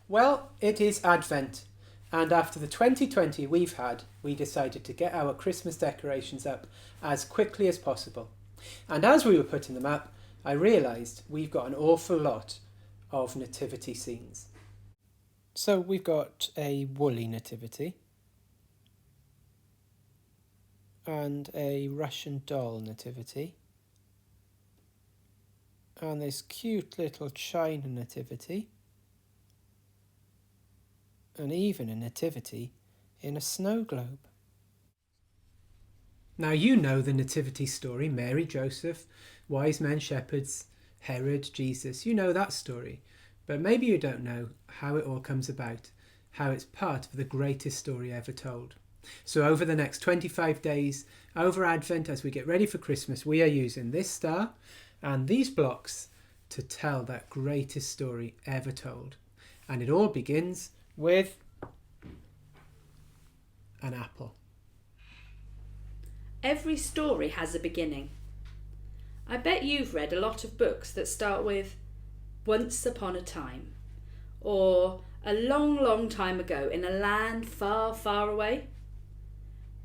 Well, it is Advent, and after the 2020 we've had, we decided to get our Christmas decorations up as quickly as possible. And as we were putting them up, I realised we've got an awful lot of nativity scenes. So we've got a woolly nativity and a Russian doll nativity and this cute little China nativity and even a nativity in a snow globe. Now you know the nativity story, Mary, Joseph, wise men, shepherds, Herod, Jesus. You know that story, but maybe you don't know how it all comes about, how it's part of the greatest story ever told. So over the next 25 days, over Advent, as we get ready for Christmas, we are using this star and these blocks to tell that greatest story ever told. And it all begins with an apple. Every story has a beginning. I bet you've read a lot of books that start with "Once upon a time" or "A long, long time ago in a land far, far away."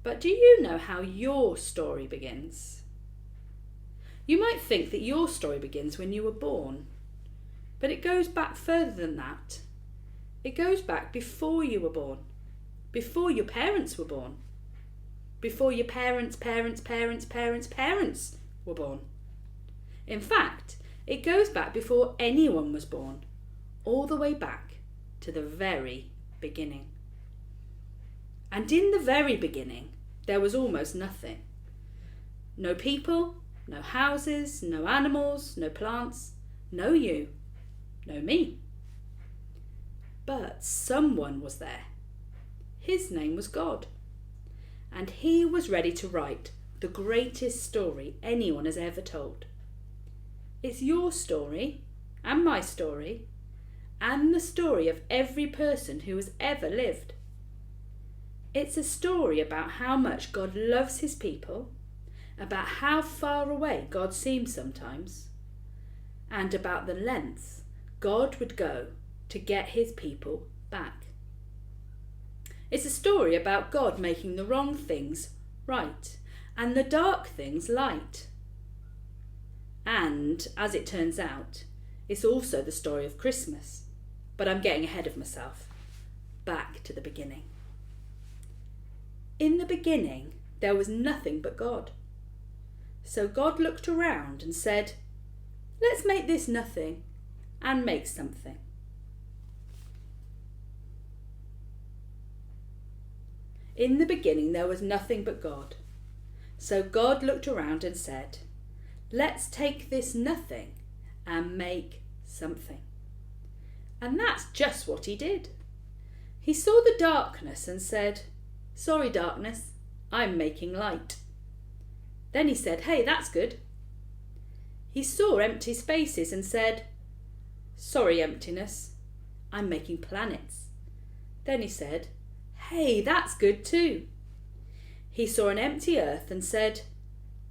But do you know how your story begins? You might think that your story begins when you were born, but it goes back further than that. It goes back before you were born, before your parents were born, before your parents' parents were born. In fact, it goes back before anyone was born, all the way back to the very beginning. And in the very beginning, there was almost nothing. No people, no houses, no animals, no plants, no you, no me. But someone was there. His name was God. And he was ready to write the greatest story anyone has ever told. It's your story, and my story, and the story of every person who has ever lived. It's a story about how much God loves his people, about how far away God seems sometimes, and about the lengths God would go to get his people back. It's a story about God making the wrong things right and the dark things light. And, as it turns out, it's also the story of Christmas. But I'm getting ahead of myself. Back to the beginning. In the beginning, there was nothing but God. So God looked around and said, "Let's make this nothing and make something." In the beginning, there was nothing but God. So God looked around and said, "Let's take this nothing and make something." And that's just what he did. He saw the darkness and said, "Sorry, darkness, I'm making light." Then he said, "Hey, that's good." He saw empty spaces and said, "Sorry, emptiness, I'm making planets." Then he said, "Hey, that's good too." He saw an empty earth and said,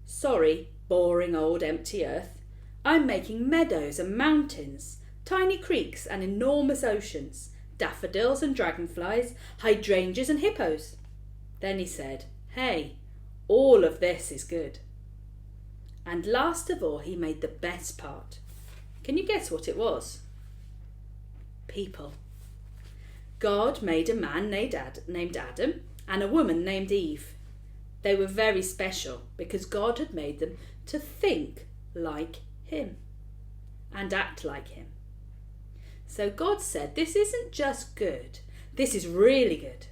"Sorry, boring old empty earth, I'm making meadows and mountains, tiny creeks and enormous oceans, daffodils and dragonflies, hydrangeas and hippos." Then he said, "Hey, all of this is good." And last of all, he made the best part. Can you guess what it was? People. God made a man named Adam and a woman named Eve. They were very special because God had made them to think like him and act like him. So God said, "This isn't just good, this is really good."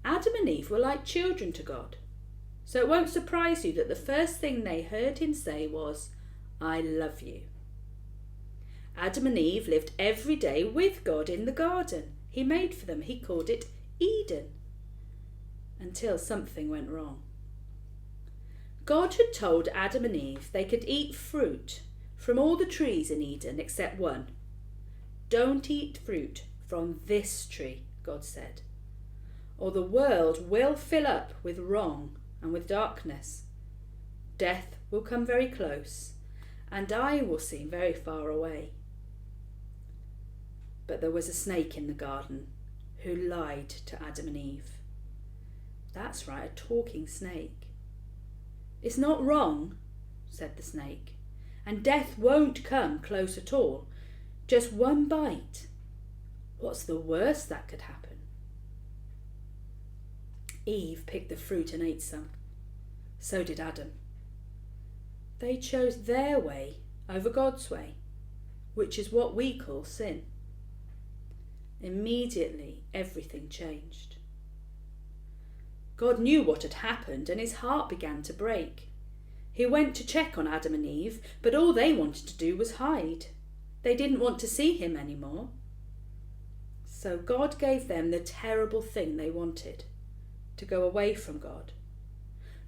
Adam and Eve were like children to God. So it won't surprise you that the first thing they heard him say was, "I love you." Adam and Eve lived every day with God in the garden he made for them. He called it Eden. Until something went wrong. God had told Adam and Eve they could eat fruit from all the trees in Eden except one. "Don't eat fruit from this tree," God said, "or the world will fill up with wrong and with darkness. Death will come very close, and I will seem very far away." But there was a snake in the garden who lied to Adam and Eve. That's right, a talking snake. It's not wrong, said the snake, and death won't come close at all. Just one bite. What's the worst that could happen? Eve picked the fruit and ate some. So did Adam. They chose their way over God's way, which is what we call sin. Immediately, everything changed. God knew what had happened, and his heart began to break. He went to check on Adam and Eve, but all they wanted to do was hide. They didn't want to see him anymore. So God gave them the terrible thing they wanted, to go away from God.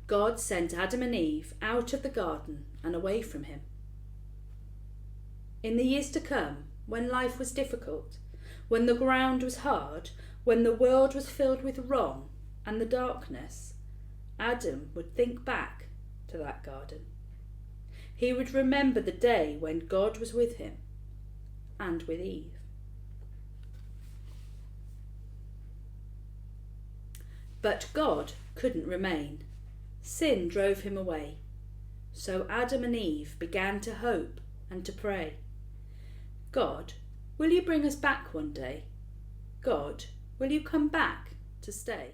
God sent Adam and Eve out of the garden and away from him. In the years to come, when life was difficult, when the ground was hard, when the world was filled with wrong and the darkness, Adam would think back to that garden. He would remember the day when God was with him and with Eve. But God couldn't remain. Sin drove him away. So Adam and Eve began to hope and to pray. God, will you bring us back one day? God, will you come back to stay?